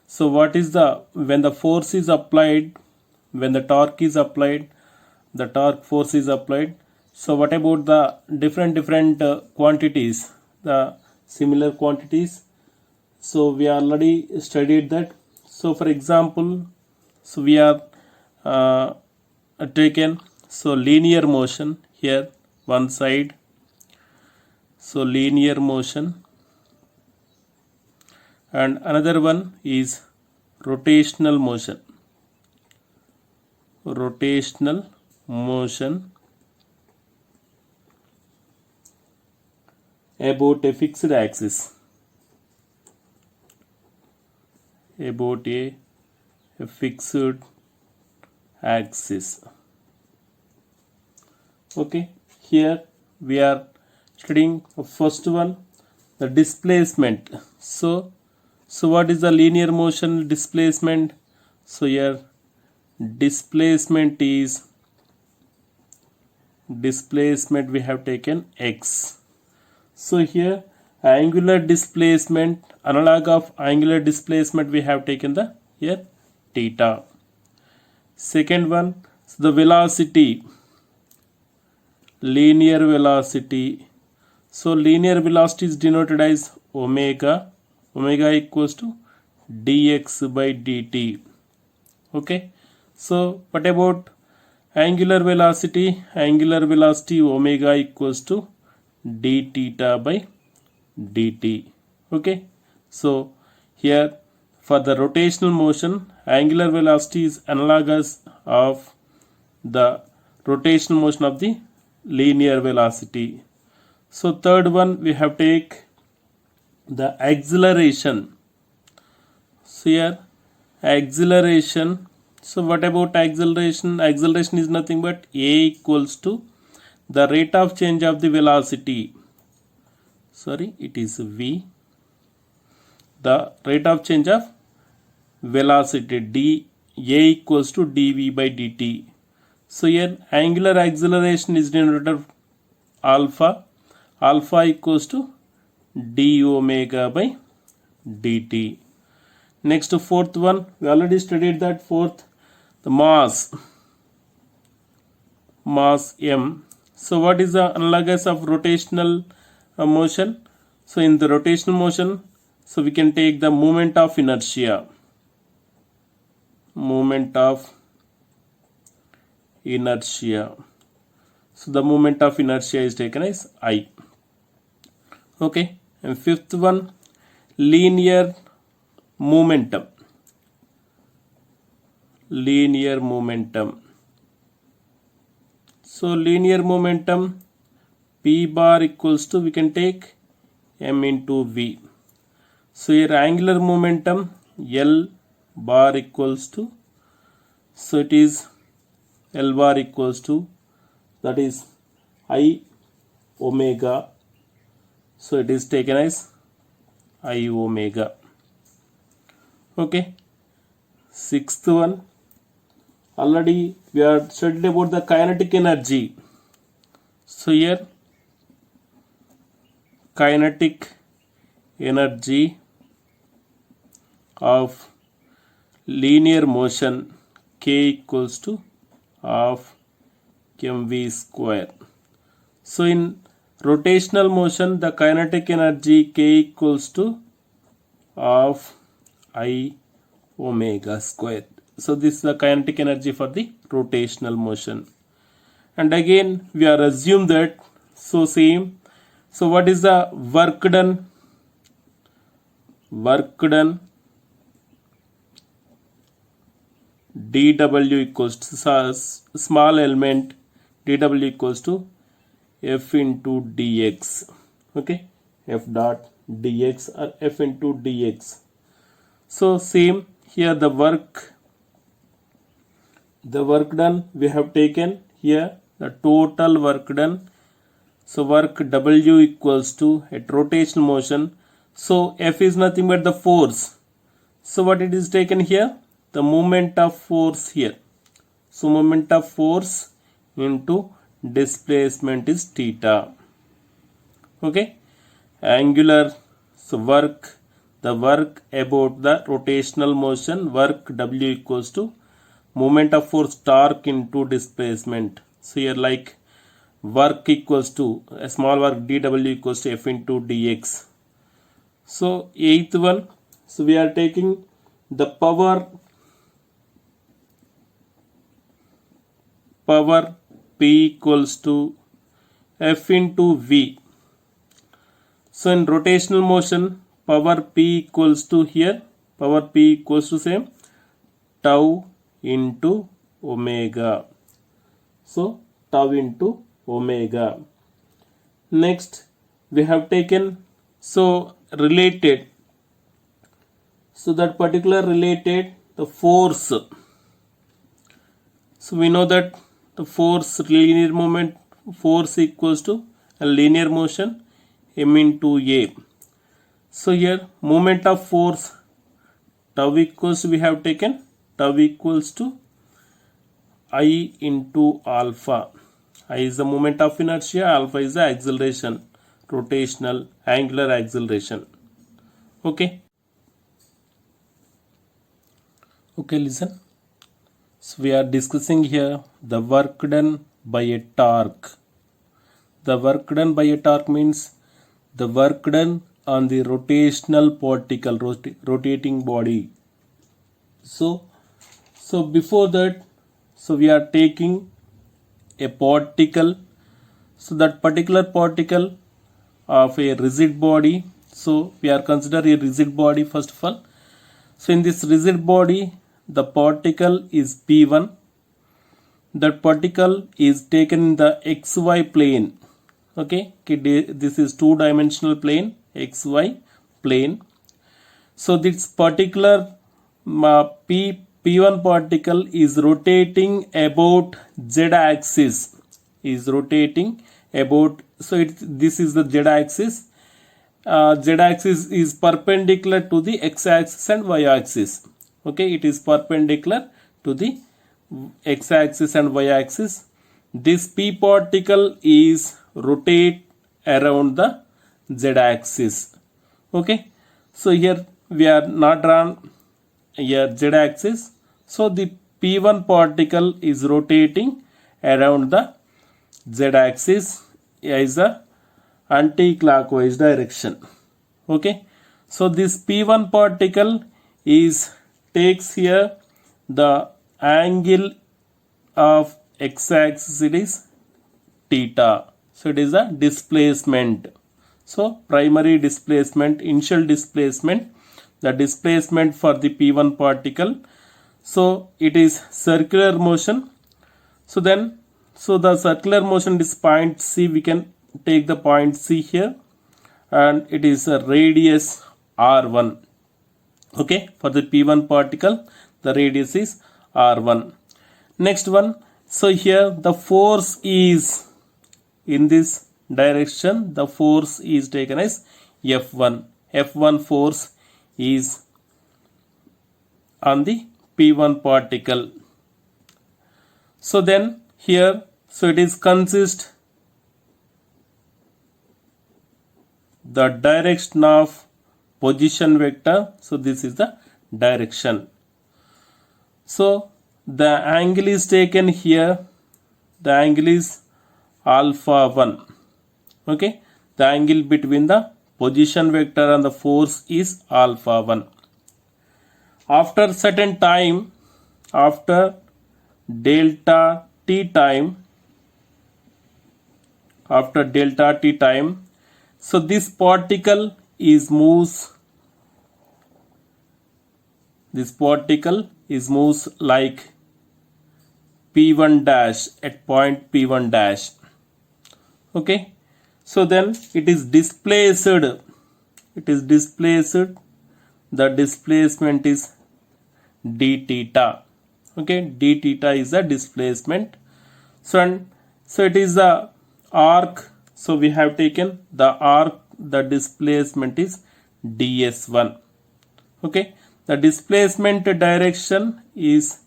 So what is the, when the force is applied, when the torque is applied, the torque force is applied. So what about the different quantities, the similar quantities? So we already studied that. So for example, so we are uh, taken, so linear motion here one side, so linear motion, and another one is rotational motion, rotational motion about a fixed axis, about a fixed axis. Okay, here we are studying first one, the displacement. So what is the linear motion displacement? So here displacement is, displacement we have taken x. So here angular displacement, analog of angular displacement, we have taken the here theta. Second one, so the velocity, linear velocity. So linear velocity is denoted as omega. Omega equals to dx by dt. Okay. So what about angular velocity? Angular velocity omega equals to d theta by dt. Okay. So here for the rotational motion, angular velocity is analogous of the rotational motion of the linear velocity. So third one, we have take the acceleration. So here acceleration. So what about acceleration? Acceleration is nothing but a equals to the rate of change of the velocity. Sorry, it is v. The rate of change of velocity, d, a equals to dv by dt. So here angular acceleration is denoted alpha. Alpha equals to d omega by dt. Next, fourth one, we already studied that. Fourth, the mass m. So what is the analogous of rotational motion? So in the rotational motion, so we can take the moment of inertia. Moment of inertia. So the moment of inertia is taken as I. Okay. And fifth one, linear momentum. Linear momentum. So linear momentum, P bar equals to, we can take m into v. So here angular momentum, L bar equals to, so it is L bar equals to, that is I omega. So it is taken as I omega. Okay. Sixth one, already we are studied about the kinetic energy. So here kinetic energy of linear motion, k equals to half mv square. So in rotational motion, the kinetic energy k equals to half I omega square. So this is the kinetic energy for the rotational motion. And again we are assume that, so same. So what is the work done? Work done dw equals to small element, dw equals to f into dx. Okay, f dot dx or f into dx. So same here, the work done we have taken here, the total work done. So work W equals to, at rotational motion, so F is nothing but the force. So what it is taken here, the moment of force here. So moment of force into displacement is theta. Okay, angular, so work, the work about the rotational motion, work W equals to moment of force torque into displacement. So here like work equals to a small work dW equals to F into dx. So eighth one, so we are taking the power P equals to F into V. So in rotational motion, power P equals to here, power P equals to same tau into omega. So tau into omega. Next we have taken so related. So that particular related the force. So we know that the force linear moment force equals to a linear motion m into a. So here moment of force tau equals to, we have taken tau equals to I into alpha. I is the moment of inertia, alpha is the acceleration, rotational angular acceleration. Okay. Okay, listen. So we are discussing here the work done by a torque. The work done by a torque means the work done on the rotational particle, rotating body. So before that, so we are taking a particle. So that particular particle of a rigid body. So we are considering a rigid body first of all. So in this rigid body, the particle is P1. That particle is taken in the XY plane. Okay, this is two-dimensional plane, XY plane. So this particular P1 particle is rotating about Z-axis. Is rotating about. So this is the Z-axis. Z-axis is perpendicular to the X-axis and Y-axis. Okay, it is perpendicular to the X-axis and Y-axis. This P particle is rotate around the Z-axis. Okay, so here we are not drawn here Z-axis. So the P1 particle is rotating around the Z-axis is a anti-clockwise direction. Okay, so this P1 particle is takes here the angle of x-axis, it is theta. So it is a displacement. So primary displacement, initial displacement, the displacement for the P1 particle. So it is circular motion. So then, so the circular motion is point C. We can take the point C here, and it is a radius R1. Okay, for the P1 particle, the radius is R1. Next one, so here the force is in this direction, the force is taken as F1. F1 force is on the P1 particle. So then here, so it is consist the direction of position vector. So this is the direction. So the angle is taken here, the angle is alpha 1. Okay, the angle between the position vector and the force is alpha 1. After certain time, after delta t time, after delta t time, so this particle is moves, this particle is moves like P1 dash at point P1 dash. Okay, so then it is displaced, the displacement is d theta. Okay, d theta is the displacement. So it is the arc. So we have taken the arc, the displacement is ds1. Okay, the displacement direction is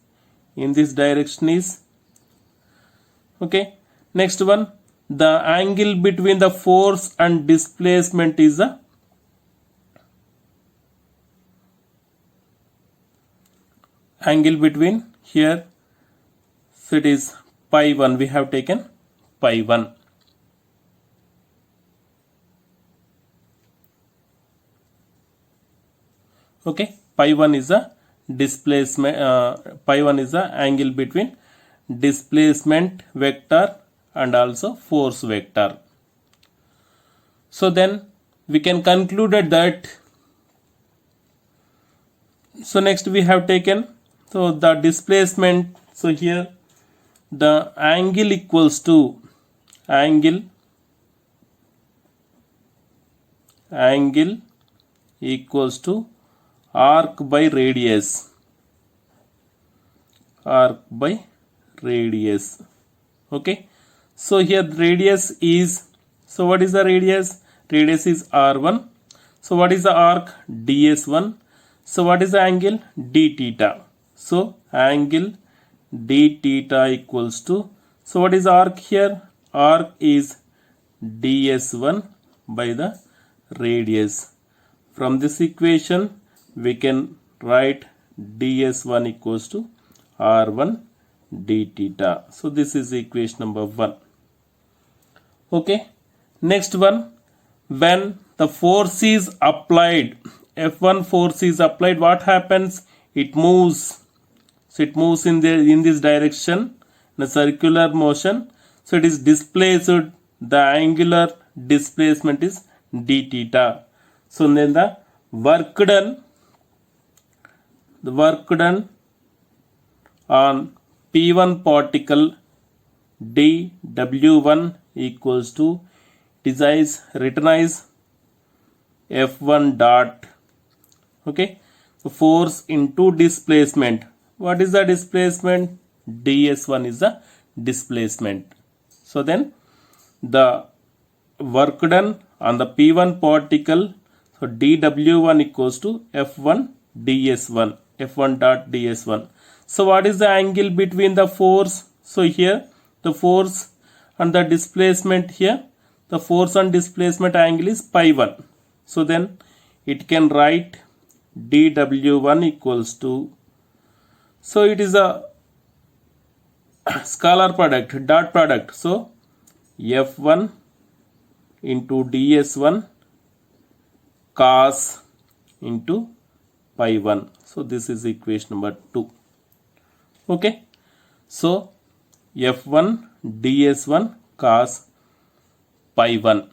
in this direction is. Okay, next one, the angle between the force and displacement is the angle between here, so it is pi 1, we have taken pi 1. Okay, pi 1 is a displacement, pi 1 is the angle between displacement vector and also force vector. So then we can conclude that, so next we have taken, so the displacement, so here the angle equals to angle equals to arc by radius, okay. So here radius is, so what is the radius? Radius is r1. So what is the arc? ds1. So what is the angle? d theta. So angle d theta equals to, so what is the arc here? Arc is ds1 by the radius. From this equation we can write ds1 equals to r1 d theta. So this is equation number 1. Okay, next one, when the force is applied, F1 force is applied, what happens? It moves. So it moves in this direction in a circular motion. So it is displaced. The angular displacement is d theta. So then the work done on P1 particle dW1 equals to, it is written as F1 dot, okay, so force into displacement. What is the displacement? ds1 is the displacement. So then the work done on the P1 particle, so dW1 equals to F1 ds1, F1 dot ds1. So what is the angle between the force? So here the force and the displacement, here the force and displacement angle is pi 1. So then it can write dW1 equals to, so it is a scalar product, dot product. So F1 into ds1 cos into pi 1. So this is equation number 2. Okay, so F1 ds1 cos pi 1.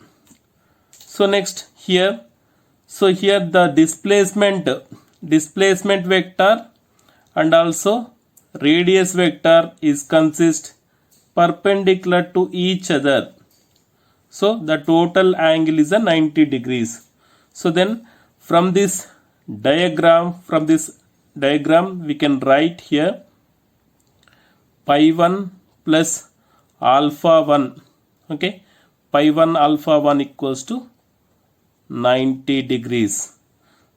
So next here, so here the displacement vector and also radius vector is consist perpendicular to each other. So the total angle is a 90 degrees. So then from this diagram we can write here pi 1 plus alpha 1, okay, pi 1 alpha 1 equals to 90 degrees.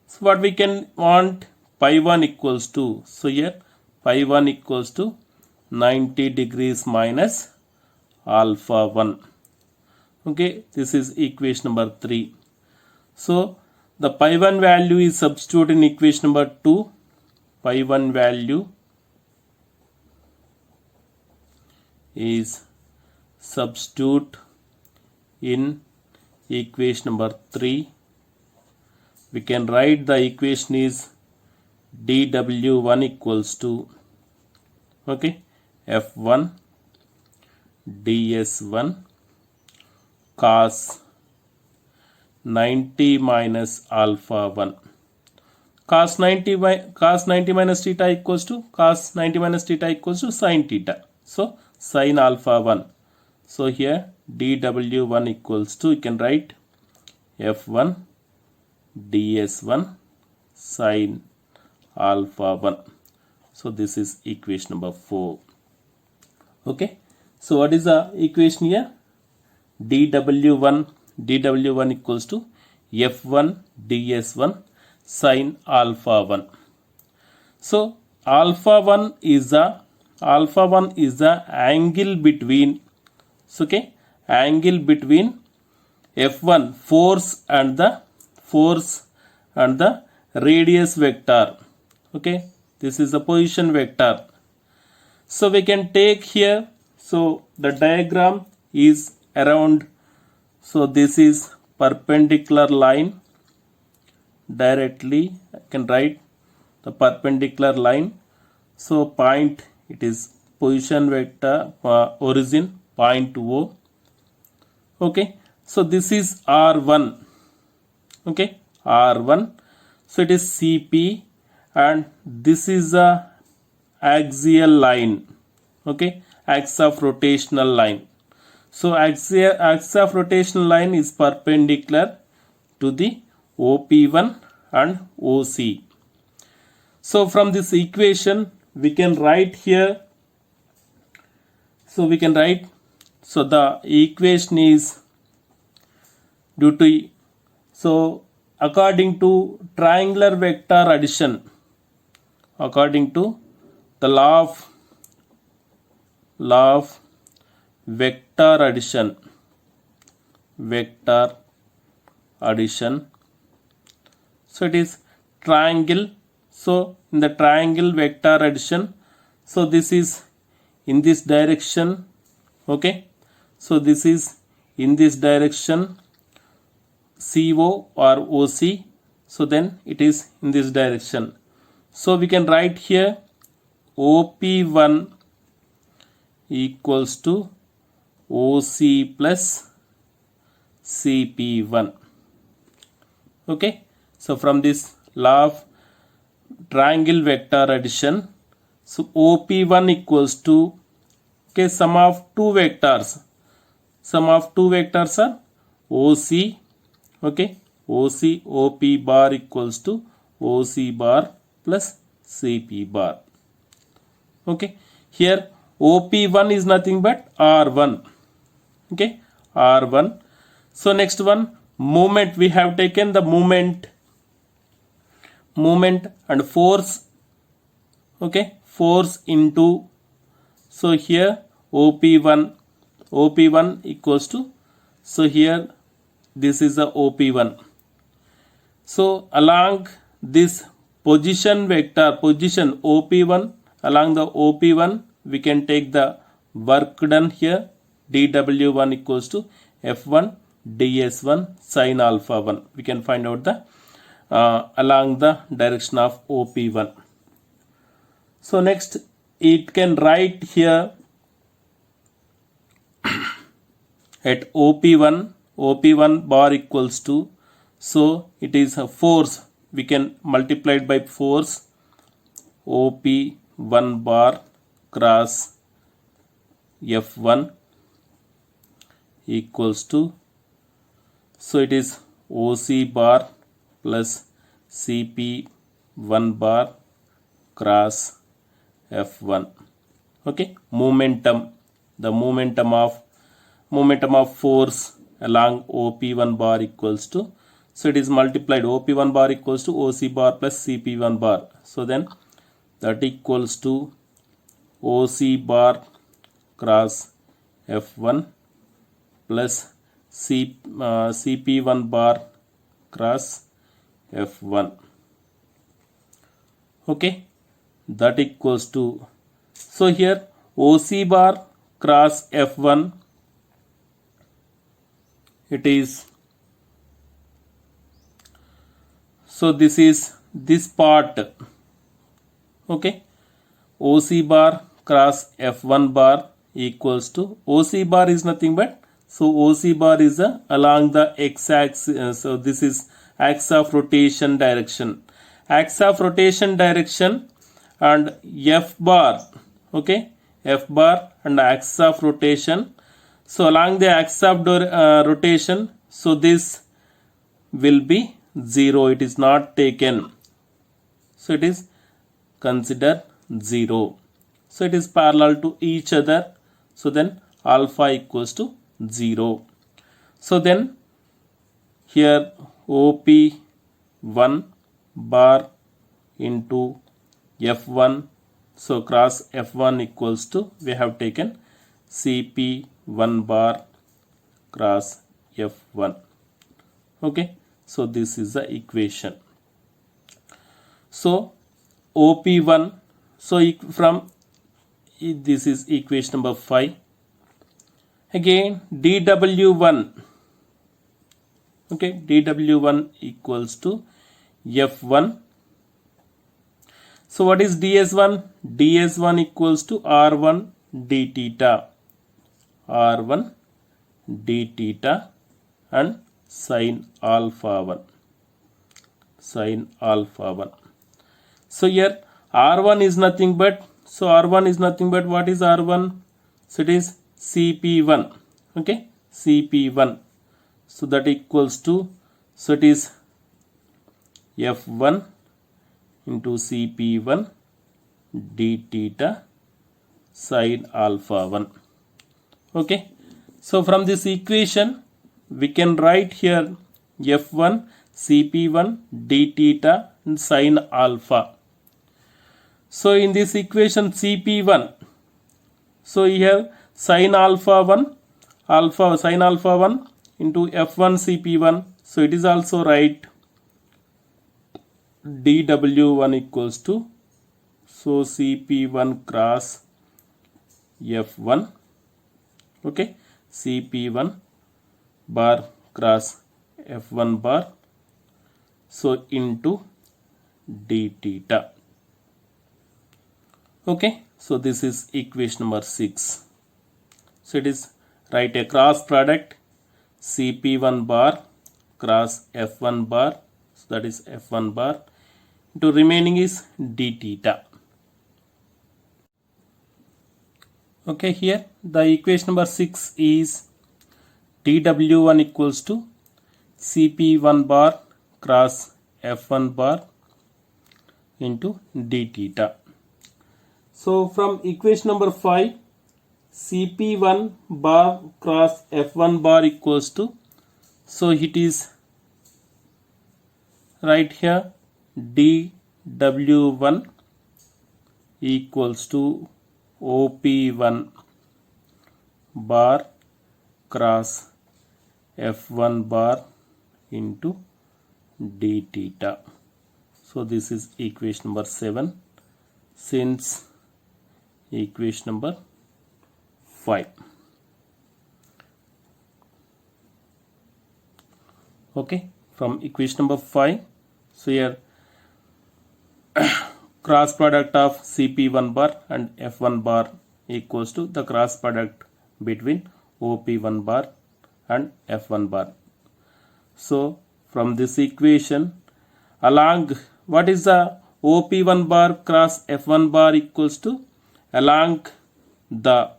So what we can want? Pi 1 equals to, so here pi 1 equals to 90 degrees minus alpha 1. Okay, this is equation number 3. So the pi 1 value is substituted in equation number 2. Pi 1 value is substitute in equation number 3. We can write the equation is dW1 equals to, okay, F1 ds1 cos 90 minus alpha 1. Cos 90 minus theta equals to, cos 90 minus theta equals to sin theta. So sin alpha 1. So here dW1 equals to, you can write F1 ds1 sin alpha 1. So this is equation number 4. Okay, so what is the equation here? dW1 equals to F1 ds1 sin alpha 1. So alpha 1 is the angle between, okay, angle between F1 force and the radius vector. Okay, This is the position vector. So we can take here, so the diagram is around, so this is perpendicular line. Directly I can write the perpendicular line. So point, it is position vector, origin point O. Okay, so this is R1. Okay, R1. So it is CP, and this is a axial line. Okay, axis of rotational line. So axis of rotational line is perpendicular to the OP1 and OC. So from this equation we can write here, so we can write, so the equation is due to, so according to triangular vector addition, according to the law of vector addition, so it is triangle. So in the triangle vector addition, so this is in this direction. Okay, so this is in this direction, CO or OC, so then it is in this direction. So we can write here OP1 equals to OC plus CP1. Okay, so from this law of triangle vector addition, so OP1 equals to, okay, sum of two vectors are OC. Okay, OC, OP bar equals to OC bar plus CP bar. Okay, here OP1 is nothing but R1. Okay, R1. So next one, moment, we have taken the moment and force. Okay, force into, so here OP1 equals to, so here this is the OP1. So along this position vector, position OP1, along the OP1 we can take the work done here, dW1 equals to F1 ds1 sin alpha 1. We can find out the along the direction of OP1. So next it can write here at OP1 bar equals to, so it is a force, we can multiply it by force, OP1 bar cross F1 equals to, so it is OC bar plus CP1 bar cross F1. Okay, momentum, the momentum of force along OP1 bar equals to, so it is multiplied, OP1 bar equals to OC bar plus CP1 bar, so then that equals to OC bar cross F1 plus CP1 bar cross F1. Okay, that equals to, so here OC bar cross F1, it is, so this is this part. Okay, OC bar cross F1 bar equals to, OC bar is nothing but, so OC bar is along the x-axis, so this is axis of rotation direction, and F bar, okay, F bar and axis of rotation, so along the axis of rotation, so this will be 0, it is not taken, so it is considered 0, so it is parallel to each other, so then alpha equals to 0. So then here OP1 bar into F1, so cross F1 equals to, we have taken CP1 bar cross F1. Okay, so this is the equation. So OP1. So from this is equation number 5. Again dW1. Okay, dW1 equals to F1. So what is ds1? ds1 equals to r1 d theta. r1 d theta and sine alpha 1. Sine alpha 1. So here r1 is nothing but, so r1 is nothing but what is r1? So it is Cp1. Okay, Cp1. So that equals to, so it is F1 into Cp1 d theta sine alpha 1. Okay, so from this equation we can write here F1 Cp1 d theta and sine alpha. So in this equation Cp1, so you have sine alpha 1, alpha sine alpha 1 into F1 Cp1. So it is also right dW1 equals to, so Cp1 cross F1. Okay, Cp1 bar cross F1 bar, so into d theta. Okay, so this is equation number 6. So it is write a cross product Cp1 bar cross F1 bar, so that is F1 bar into remaining is d theta. Okay, here the equation number 6 is dW1 equals to Cp1 bar cross F1 bar into d theta. So from equation number 5, Cp1 bar cross F1 bar equals to, so it is right here dW1 equals to OP1 bar cross F1 bar into d theta. So this is equation number 7 since equation number 5. Okay, from equation number 5, so here cross product of Cp1 bar and F1 bar equals to the cross product between OP1 bar and F1 bar. So from this equation, along what is the OP1 bar cross F1 bar equals to, along the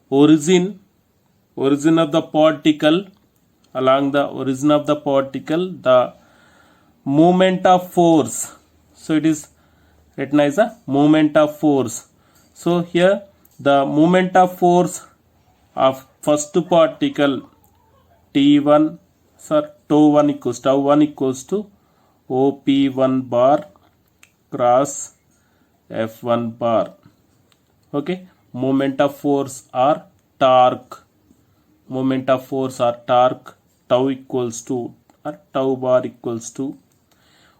origin of the particle, along the origin of the particle, the moment of force. So it is written as a moment of force. So here the moment of force of first particle T1, sir, tau1 equals to OP1 bar cross F1 bar. Okay, moment of force or torque. Moment of force or torque, tau equals to, or tau bar equals to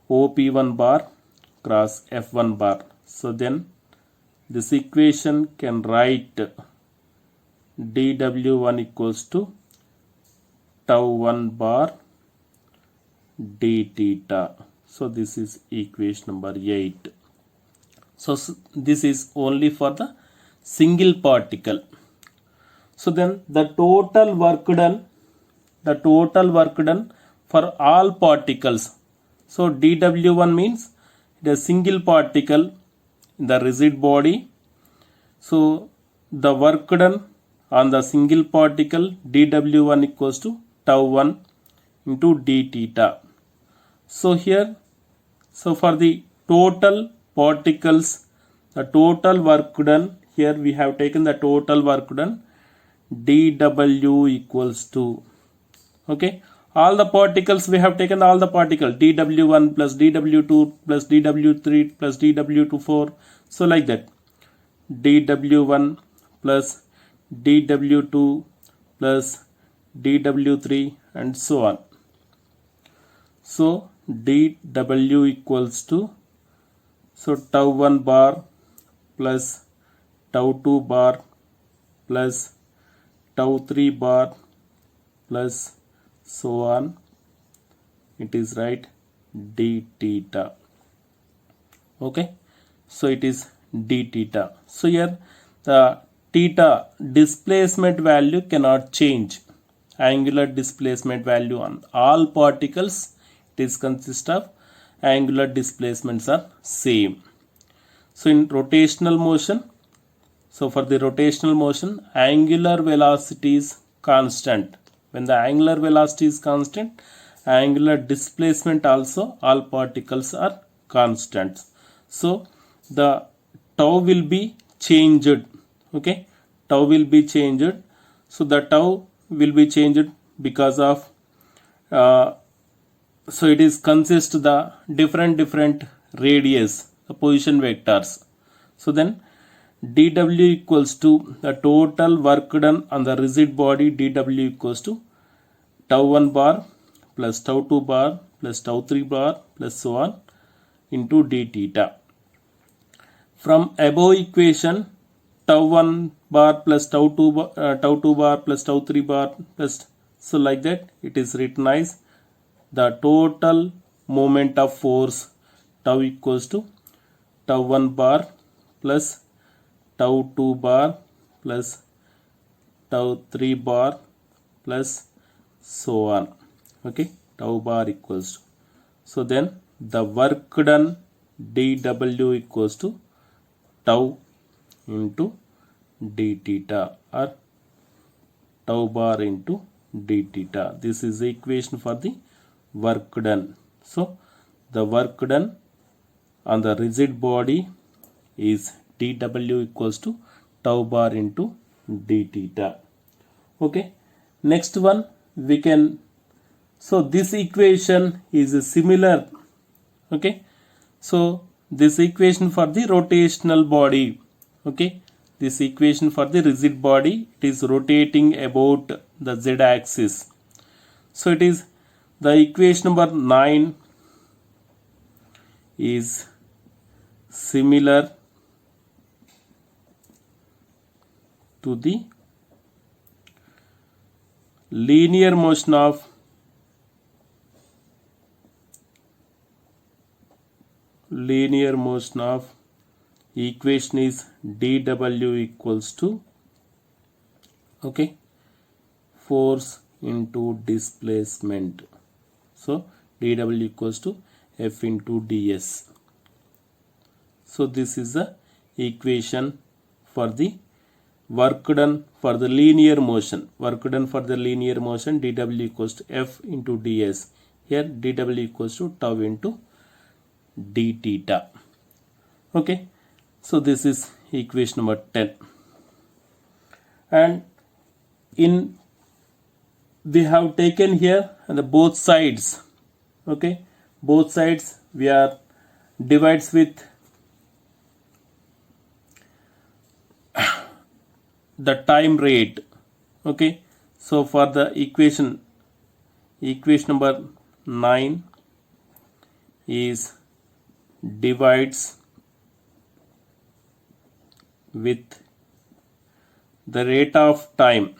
OP1 bar cross F1 bar. So then this equation can write dW1 equals to tau1 bar d theta. So this is equation number 8. So this is only for the single particle. So then the total work done for all particles. So dW1 means the single particle in the rigid body. So the work done on the single particle dW1 equals to tau1 into d theta. So here, so for the total particles, the total work done, here we have taken the total work done dW equals to, okay, all the particles we have taken, all the particles dW1 plus dW2 plus dW3 plus dW24, so like that dW1 plus dW2 plus dW3 and so on. So dW equals to, So tau 1 bar plus tau 2 bar plus tau 3 bar plus so on. It is right d theta. Okay, so it is d theta. So here the theta displacement value cannot change. Angular displacement value on all particles, it is consist of angular displacements are same. So in rotational motion, so for the rotational motion, angular velocity is constant. When the angular velocity is constant, angular displacement also, all particles are constant. So the tau will be changed. Okay, tau will be changed. So the tau will be changed because of so it is consist the different radius, the position vectors. So then dw equals to the total work done on the rigid body, dw equals to tau 1 bar plus tau 2 bar plus tau 3 bar plus so on into d theta. From above equation, tau 1 bar plus tau 2 bar plus tau 3 bar plus, so like that it is written as the total moment of force tau equals to tau 1 bar plus tau 2 bar plus tau 3 bar plus so on. Okay, tau bar equals to, so then the work done dw equals to tau into d theta or tau bar into d theta. This is the equation for the work done. So the work done on the rigid body is dw equals to tau bar into d theta. Okay, next one we can, so this equation is similar. Okay, so this equation for the rotational body. Okay, this equation for the rigid body, it is rotating about the z axis. So it is the equation number 9 is similar to the linear motion of equation is dw equals to, okay, force into displacement. So dw equals to f into ds. So this is the equation for the work done for the linear motion. Work done for the linear motion, dw equals to f into ds. Here dw equals to tau into d theta. Okay, so this is equation number 10. And in we have taken here the both sides. Okay, both sides we are divides with the time rate. Okay, so for the equation number 9 is divides with the rate of time,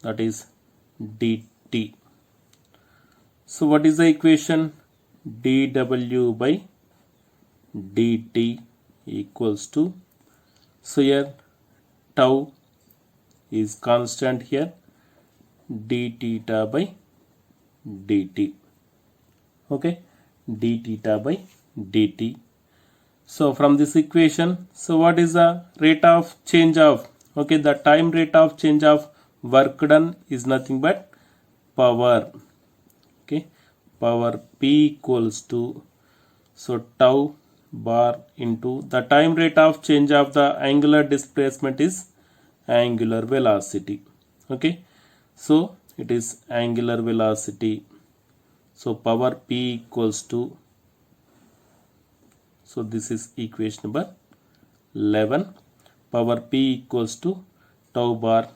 that is dt. So what is the equation? dw by dt equals to, so here tau is constant here, d theta by dt. Okay, d theta by dt. So from this equation, so what is the rate of change of, okay, the time rate of change of work done is nothing but power. Okay, power p equals to, so tau bar into the time rate of change of the angular displacement is angular velocity. Okay, so it is angular velocity. So power p equals to, so this is equation number 11. Power p equals to tau bar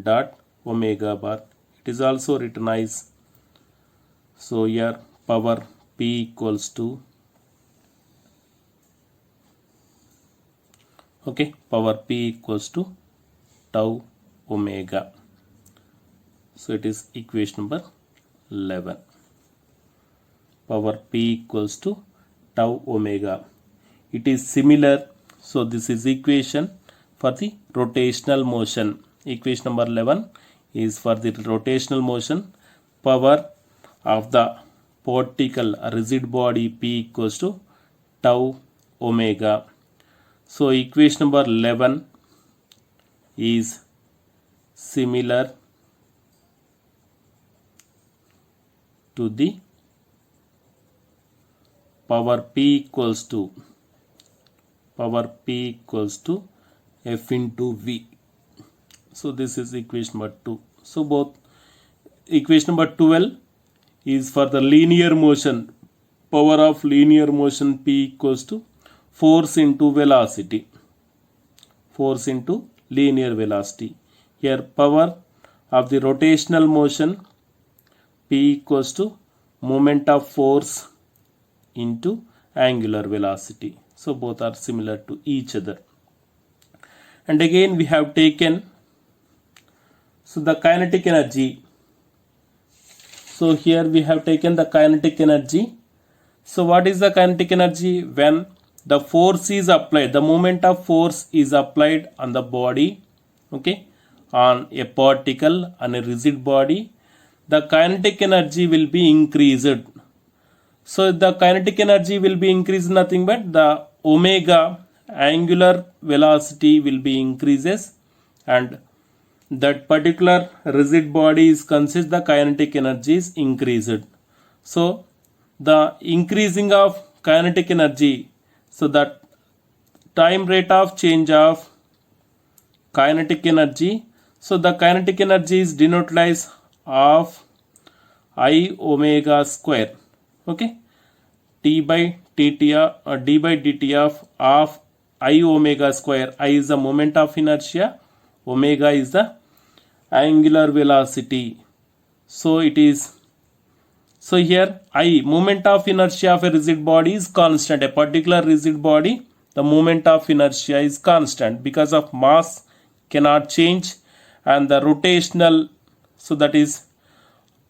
dot omega bar. It it is also written as, so here power P equals to, okay, power P equals to tau omega. So it is equation number 11. Power P equals to tau omega. It is similar. So this is equation for the rotational motion. Equation number 11 is for the rotational motion. Power of the particle rigid body P equals to tau omega. So equation number 11 is similar to the power P equals to F into V. So this is equation number 2. So both equation number 12 is for the linear motion. Power of linear motion P equals to force into velocity. Force into linear velocity. Here power of the rotational motion P equals to moment of force into angular velocity. So both are similar to each other. And again we have taken, so the kinetic energy. So here we have taken the kinetic energy. So what is the kinetic energy? When the force is applied, the moment of force is applied on the body, okay, on a particle, on a rigid body, the kinetic energy will be increased. So the kinetic energy will be increased, nothing but the omega, angular velocity will be increases, and that particular rigid body is consists the kinetic energy is increased. So the increasing of kinetic energy, so that time rate of change of kinetic energy, so the kinetic energy is denoted as of I omega square, okay, d by dt of I omega square. I is the moment of inertia, omega is the angular velocity. So it is, so here I, moment of inertia of a rigid body is constant. A particular rigid body, the moment of inertia is constant because of mass cannot change, and the rotational, so that is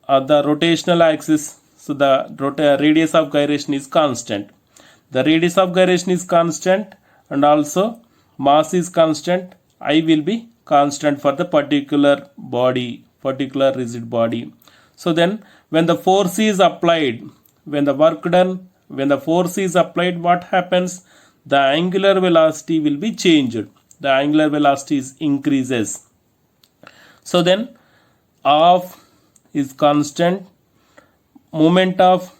the rotational axis, so the radius of gyration is constant. The radius of gyration is constant and also mass is constant. I will be constant for the particular body, particular rigid body. So then when the force is applied, when the work done, when the force is applied, what happens? The angular velocity will be changed. The angular velocity is increases. So then of is constant, moment of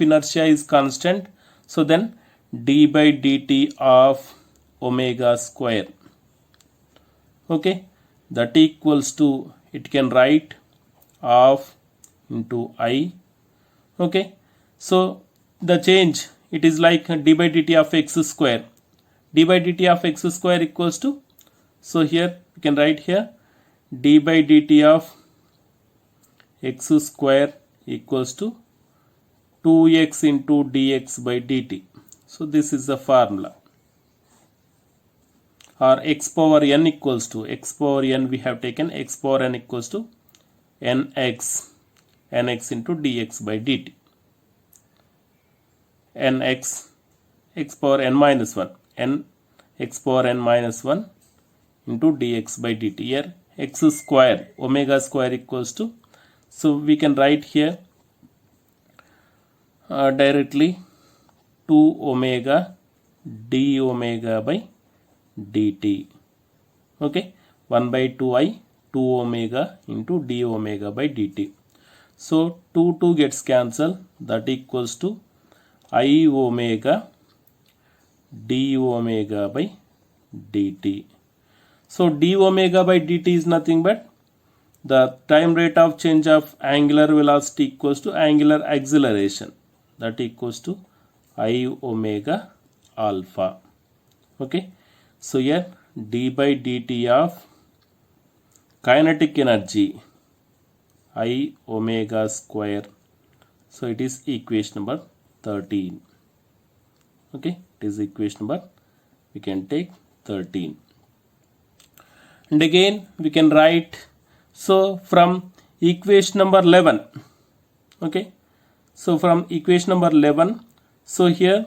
inertia is constant. So then d by dt of omega square, okay, that equals to, it can write of into I, okay. So the change, it is like d by dt of x square. D by dt of x square equals to, so here you can write here d by dt of x square equals to 2x into dx by dt. So this is the formula. Or x power n equals to, x power n we have taken, x power n equals to nx into dx by dt. Nx, x power n minus 1, n x power n minus 1 into dx by dt. Here x square, omega square equals to, so we can write here directly 2 omega d omega by dt, okay, 1 by 2i 2 omega into d omega by dt. So 2 gets cancelled, that equals to I omega d omega by dt. So d omega by dt is nothing but the time rate of change of angular velocity equals to angular acceleration, that equals to I omega alpha, okay. So here d by dt of kinetic energy I omega square. So it is equation number 13. Okay, it is equation number, we can take 13. And again we can write, so from equation number 11, okay, so from equation number 11, so here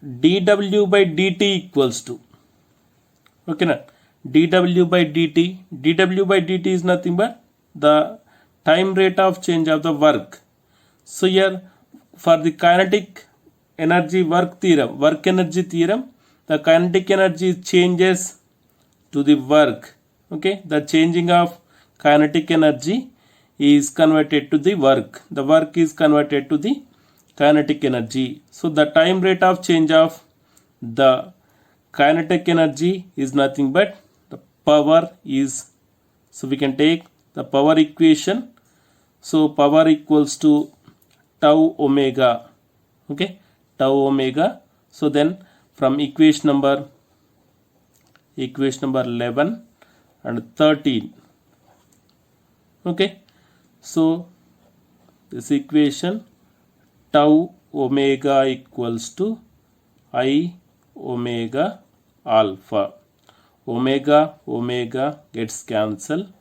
dw by dt equals to, okay na, dw by dt is nothing but the time rate of change of the work. So here for the kinetic energy work energy theorem, the kinetic energy changes to the work. Okay, the changing of kinetic energy is converted to the work. The work is converted to the kinetic energy. So the time rate of change of the kinetic energy is nothing but the power is, so we can take the power equation. So power equals to tau omega. Okay, tau omega. So then from equation number 11 and 13. Okay, so this equation tau omega equals to I omega alpha. Omega gets cancelled.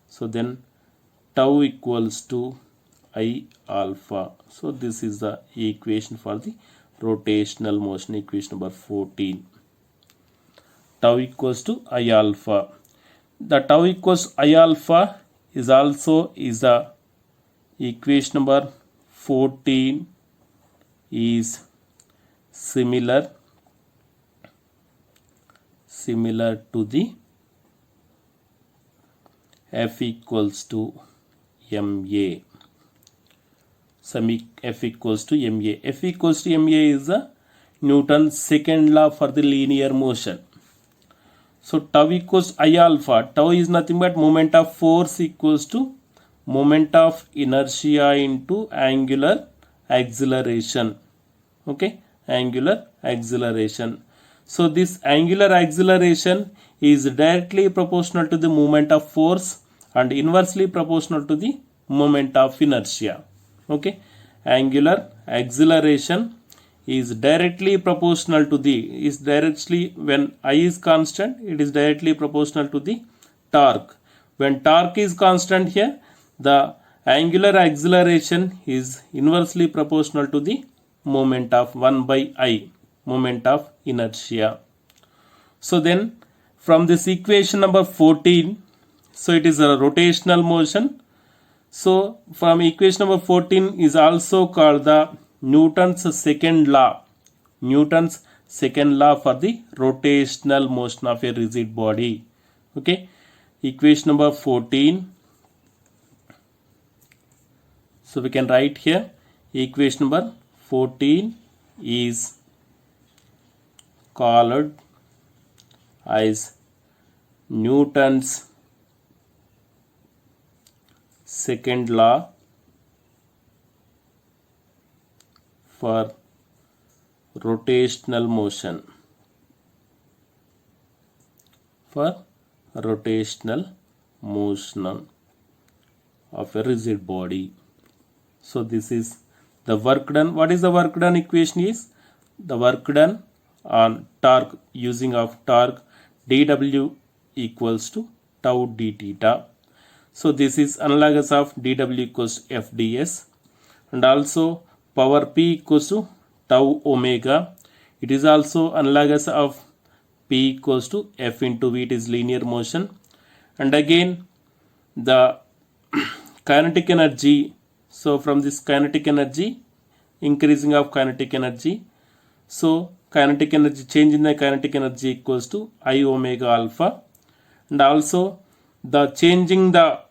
So then tau equals to I alpha. So this is the equation for the rotational motion, equation number 14. Tau equals to I alpha. The tau equals I alpha is also is the equation number 14 is similar to the F equals to ma. F equals to ma. F equals to ma is the Newton's second law for the linear motion. So tau equals I alpha. Tau is nothing but moment of force equals to moment of inertia into angular acceleration. Okay, angular acceleration. So this angular acceleration is directly proportional to the moment of force and inversely proportional to the moment of inertia. Okay, angular acceleration is directly proportional to the, is directly, when I is constant, it is directly proportional to the torque. When torque is constant here, the angular acceleration is inversely proportional to the moment of 1 by I, moment of inertia. So then from this equation number 14, so it is a rotational motion. So from equation number 14 is also called the Newton's second law. Newton's second law for the rotational motion of a rigid body. Okay, equation number 14. So we can write here equation number 14 is called as Newton's second law for rotational motion. For rotational motion of a rigid body. So this is the work done. What is the work done equation is? The work done on torque, using of torque, dw equals to tau d theta. So this is analogous of dw equals to f ds, and also power p equals to tau omega. It is also analogous of p equals to f into v. It is linear motion. And again the kinetic energy. So from this kinetic energy, increasing of kinetic energy, so kinetic energy, change in the kinetic energy equals to I omega alpha. And also the changing the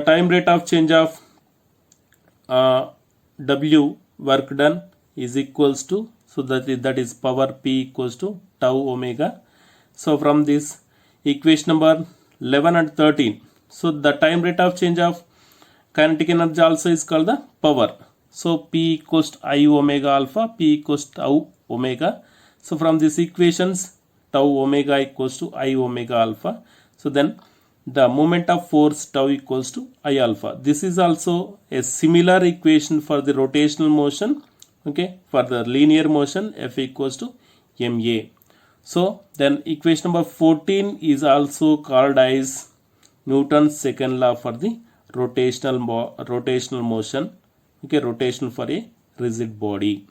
time rate of change of w, work done, is equals to, so that is power p equals to tau omega. So from this equation number 11 and 13, so the time rate of change of kinetic energy also is called the power. So p equals to I omega alpha, p equals to tau omega. So from these equations, tau omega equals to I omega alpha. So then the moment of force tau equals to I alpha. This is also a similar equation for the rotational motion. Okay, for the linear motion F equals to ma. So then equation number 14 is also called as Newton's second law for the rotational motion. Okay, rotation for a rigid body.